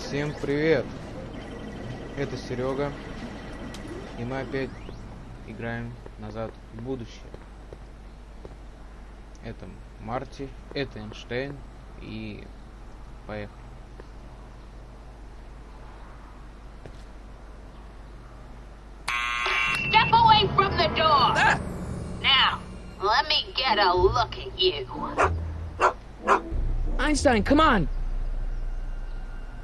Всем привет! Это Серега, и мы опять играем назад в будущее. Это Марти, это Эйнштейн, и поехали. Step away from the door! Now, let me get a look at you. Einstein, come on!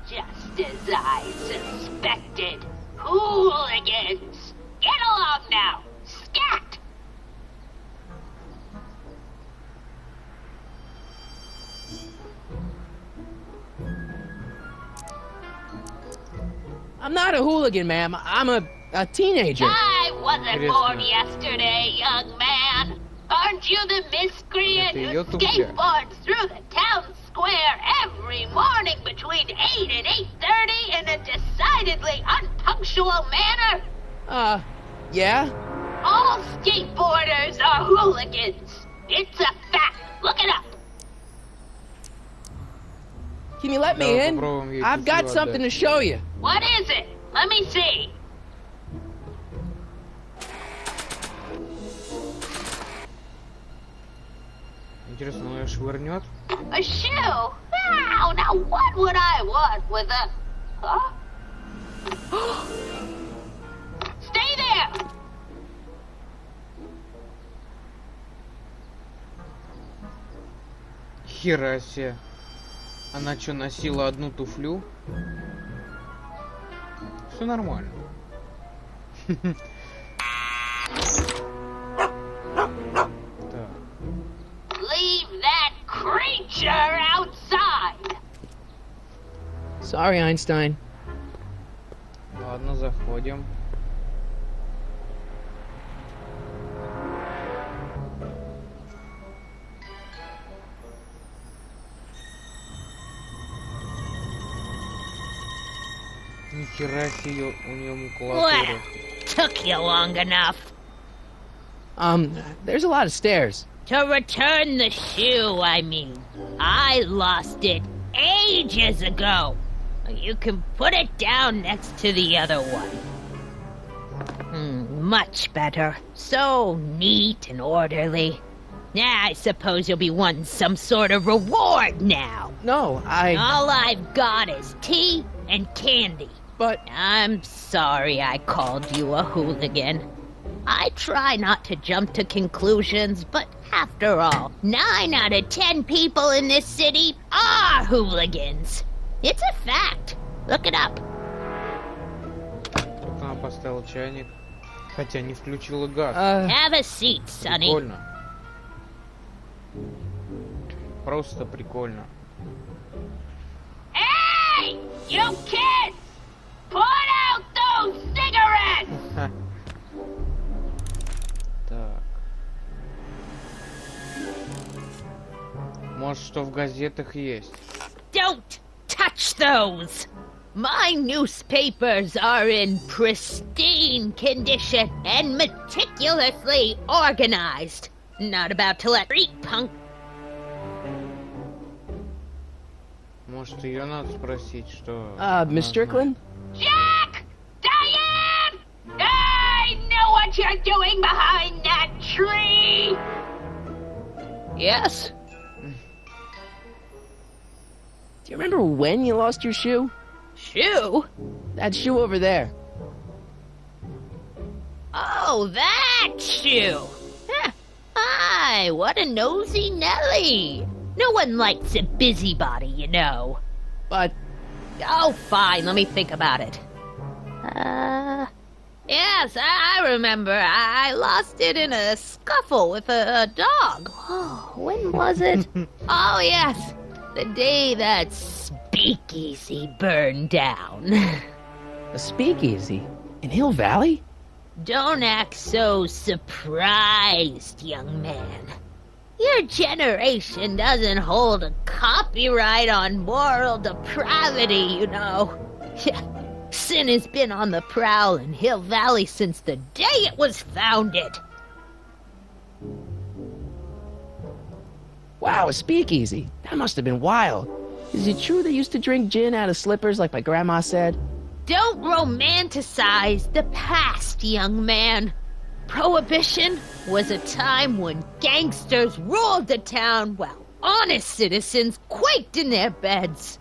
Just as I suspected. Hooligans! Get along now! Scat! I'm not a hooligan, ma'am. I'm a teenager. I wasn't born yesterday, young man. Aren't you the miscreant who skateboards through the town square every morning between 8 and 8:30 in a decidedly unpunctual manner? Yeah? All skateboarders are hooligans. It's a fact. Look it up. Can you let me in? I've got something to show you. What is it? Let me see. Интересно, он ее швырнет? A shoe? Wow, now what would I want with a... Huh? Stay there! Хера себе. Она что, носила одну туфлю? Все нормально. Leave that creature outside. Sorry, Einstein. Ладно, заходим. Нихера себе у нее макулатура. Took you long enough. There's a lot of stairs. To return the shoe, I mean. I lost it ages ago. You can put it down next to the other one. Much better. So neat and orderly. Now I suppose you'll be wanting some sort of reward now. No, All I've got is tea and candy. But... I'm sorry I called you a hooligan. I try not to jump to conclusions, but after all, 9 out of 10 people in this city are hooligans. It's a fact. Look it up. Тут она поставила чайник, хотя не включила газ. Have a seat, Sonny. Прикольно. Просто прикольно. Hey! You kids! Put out those cigarettes! Так. Может, что в газетах есть? Don't touch those! My newspapers are in pristine condition and meticulously organized. Not about to let street punk... Может, ее надо спросить, что... Miss Strickland? Jack! Diane! I know what you're doing behind that tree! Yes? Do you remember when you lost your shoe? Shoe? That shoe over there. Oh, that shoe! Huh. Aye, what a nosy Nelly! No one likes a busybody, you know. But... Oh, fine, let me think about it. Yes, I remember. I lost it in a scuffle with a dog. Oh, when was it? Oh, yes, the day that speakeasy burned down. A speakeasy? In Hill Valley? Don't act so surprised, young man. Your generation doesn't hold a copyright on moral depravity, you know. Sin has been on the prowl in Hill Valley since the day it was founded. Wow, a speakeasy. That must have been wild. Is it true they used to drink gin out of slippers like my grandma said? Don't romanticize the past, young man. Prohibition was a time when gangsters ruled the town while honest citizens quaked in their beds.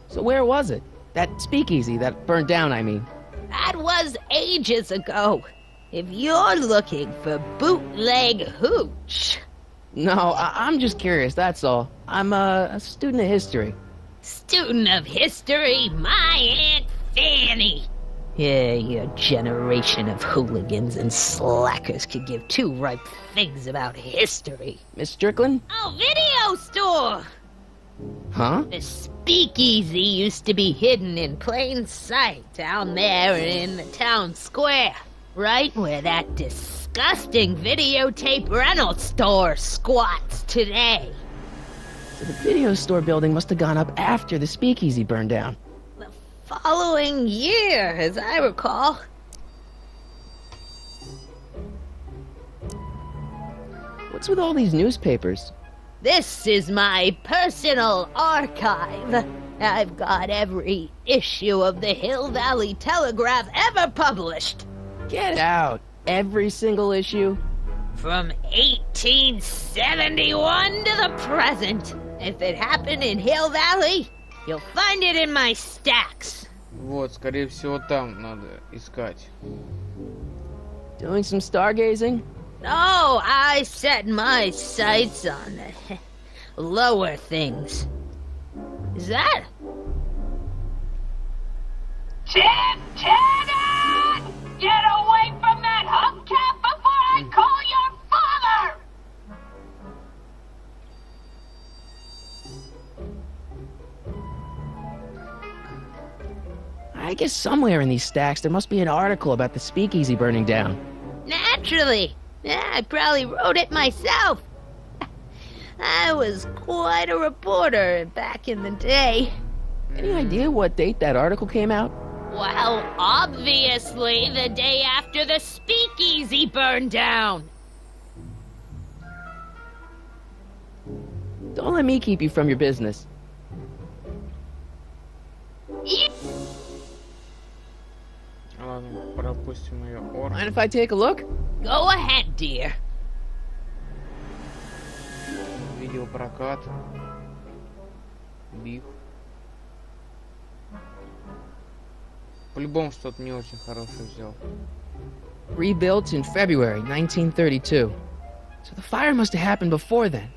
So where was it? That speakeasy that burned down, I mean. That was ages ago. If you're looking for bootleg hooch. No, I'm just curious, that's all. I'm a student of history. Student of history, my Aunt Fanny. Yeah, your generation of hooligans and slackers could give two ripe figs about history. Miss Strickland? Oh, video store! Huh? The speakeasy used to be hidden in plain sight down there in the town square. Right where that disgusting videotape rental store squats today. So the video store building must have gone up after the speakeasy burned down. The following year, as I recall. What's with all these newspapers? This is my personal archive. I've got every issue of the Hill Valley Telegraph ever published. Get out! Every single issue? From 1871 to the present. If it happened in Hill Valley, you'll find it in my stacks. Вот, скорее всего, там надо искать. Doing some stargazing? No, I set my sights on the lower things. Is that? Lieutenant! Get away from that hubcap before I call your father! I guess somewhere in these stacks there must be an article about the speakeasy burning down. Naturally. Yeah, I probably wrote it myself. I was quite a reporter back in the day. Any idea what date that article came out? Well, obviously the day after the speakeasy burned down. Don't let me keep you from your business. Ладно, пропустим ее. Ор. Mind if I take a look? Go ahead, dear. Видеопрокат. Биф. По-любому что-то не очень хорошее взял. Rebuilt in February 1932. So the fire must have happened before then.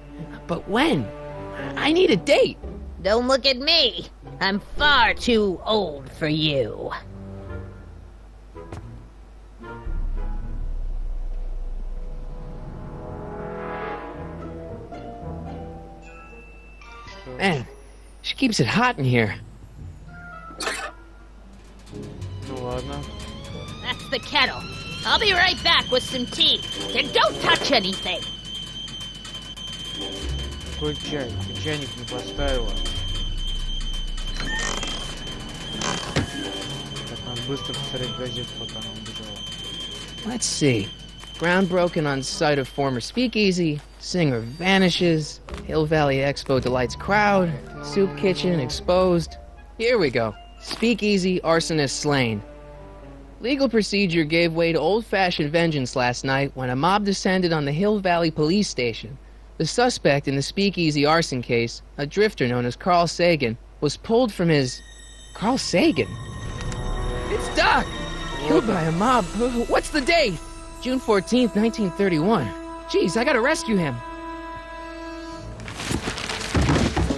But when? I need a date. Don't look at me. I'm far too old for you. Man, she keeps it hot in here. Ну ладно. That's the kettle. I'll be right back with some tea. And don't touch anything. Какой чай? Ты чайник не поставила. Так, надо быстро посмотреть газету, пока она убежала. Let's see. Ground broken on site of former speakeasy. Singer vanishes. Hill Valley Expo delights crowd. Soup kitchen exposed. Here we go. Speakeasy arsonist slain. Legal procedure gave way to old-fashioned vengeance last night when a mob descended on the Hill Valley police station. The suspect in the speakeasy arson case, a drifter known as Carl Sagan, was pulled from his... Carl Sagan? It's Doc! Killed by a mob. What's the date? June 14th, 1931. Jeez, I gotta rescue him.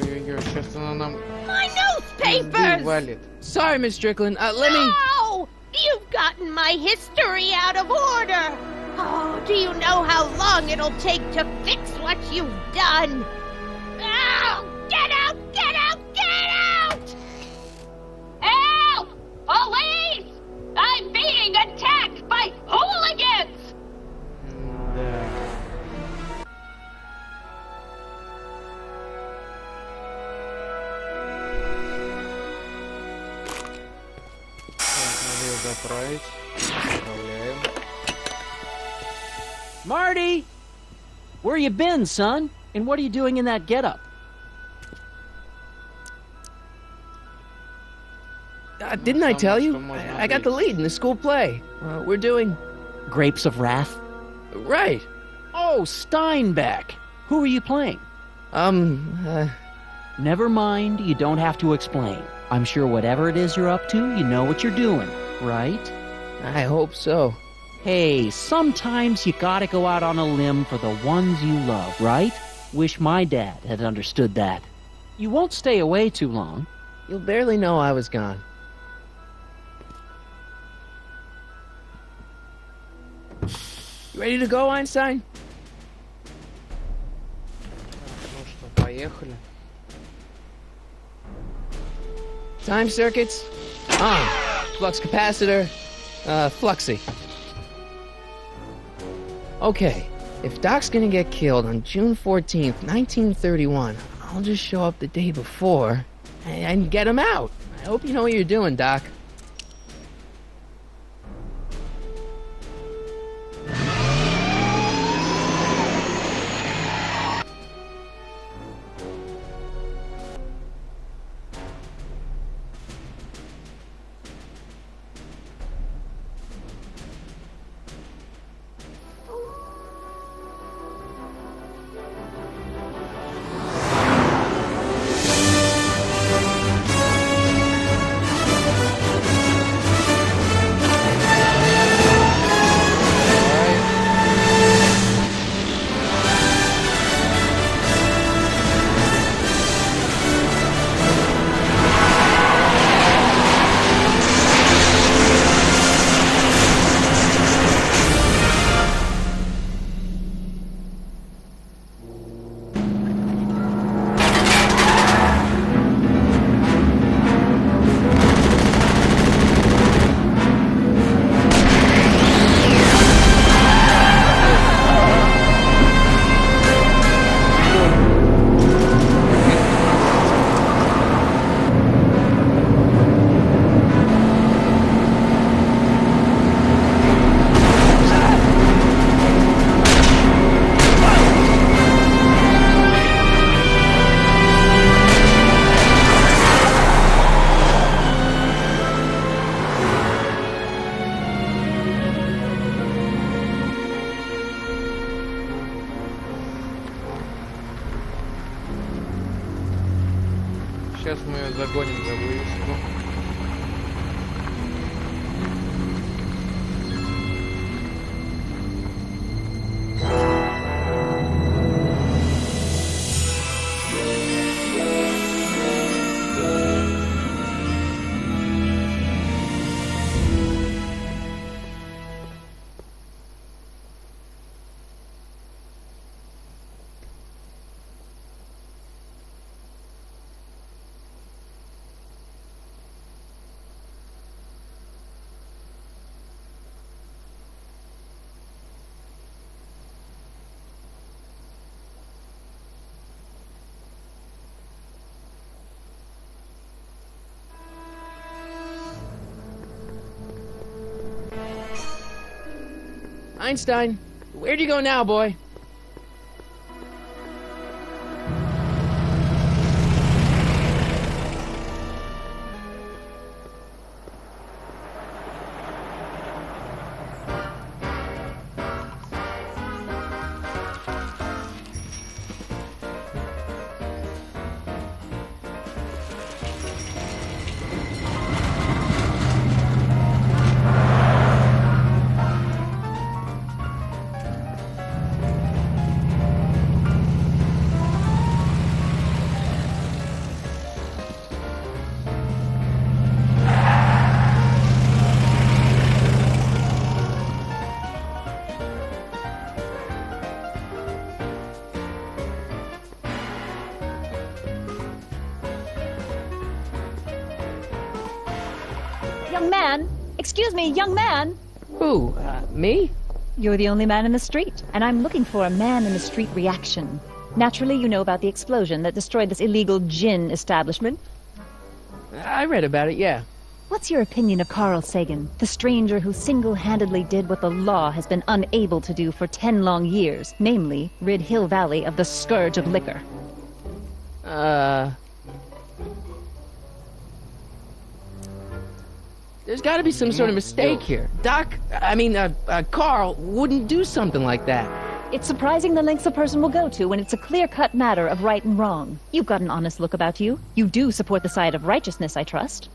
Ой-ой-ой, сейчас она нам My пизды newspapers! валит. Sorry, Miss Strickland. Let me... No! You've gotten my history out of order! Oh, do you know how long it'll take to fix what you've done? Oh, get out! Get out! Get out! Help! Police! I'm being attacked by hooligans! Да. Так, надо ее заправить. Заправляем. Marty! Where you been, son? And what are you doing in that getup? Didn't I tell you? Что можно I got the lead in the school play. We're doing... Grapes of Wrath? Right. Oh, Steinbeck! Who are you playing? Never mind, you don't have to explain. I'm sure whatever it is you're up to, you know what you're doing, right? I hope so. Hey, sometimes you gotta go out on a limb for the ones you love, right? Wish my dad had understood that. You won't stay away too long. You'll barely know I was gone. You ready to go, Einstein? Ну что, поехали. Time circuits? On. Flux capacitor. Fluxy. Okay, if Doc's gonna get killed on June 14th, 1931, I'll just show up the day before and get him out. I hope you know what you're doing, Doc. Сейчас мы ее загоним за вывеску. Einstein, where'd you go now, boy? Young man! Excuse me, young man! Who? Me? You're the only man in the street, and I'm looking for a man-in-the-street reaction. Naturally, you know about the explosion that destroyed this illegal gin establishment. I read about it, yeah. What's your opinion of Carl Sagan, the stranger who single-handedly did what the law has been unable to do for 10 long years, namely, rid Hill Valley of the scourge of liquor? There's gotta be some sort of mistake here. Carl wouldn't do something like that. It's surprising the lengths a person will go to when it's a clear-cut matter of right and wrong. You've got an honest look about you. You do support the side of righteousness, I trust.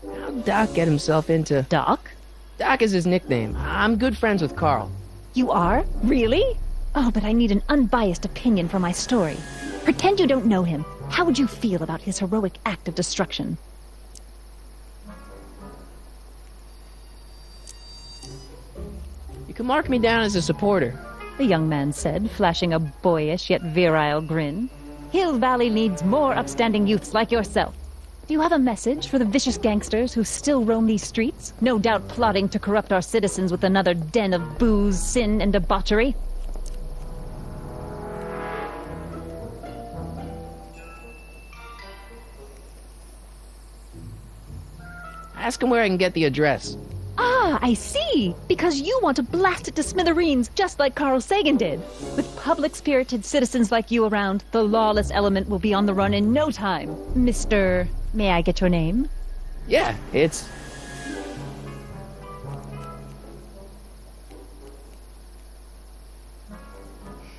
How'd Doc get himself into... Doc? Doc is his nickname. I'm good friends with Carl. You are? Really? Oh, but I need an unbiased opinion for my story. Pretend you don't know him. How would you feel about his heroic act of destruction? You can mark me down as a supporter. The young man said, flashing a boyish yet virile grin. Hill Valley needs more upstanding youths like yourself. Do you have a message for the vicious gangsters who still roam these streets, no doubt plotting to corrupt our citizens with another den of booze, sin, and debauchery? Ask him where I can get the address. Ah, I see! Because you want to blast it to smithereens, just like Carl Sagan did. With public-spirited citizens like you around, the lawless element will be on the run in no time. Mr. May I get your name? Yeah, it's...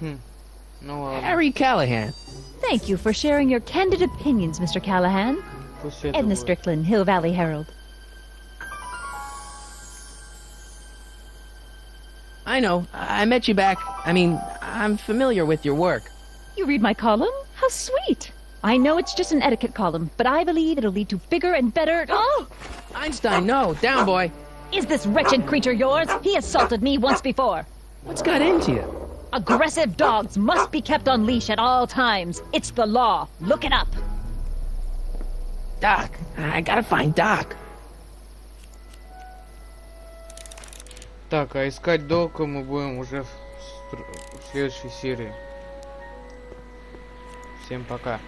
Ну ладно. Harry Callahan. Thank you for sharing your candid opinions, Mr. Callahan. Пусть это Edna будет. Strickland, Hill Valley Herald. I know. I met you back. I'm familiar with your work. You read my column? How sweet! I know it's just an etiquette column, but I believe it'll lead to bigger and better... Oh! Einstein, no. Down, boy. Is this wretched creature yours? He assaulted me once before. What's got into you? Aggressive dogs must be kept on leash at all times. It's the law. Look it up. Doc. I gotta find Doc. Так, а искать Дока мы будем уже в следующей серии. Всем пока.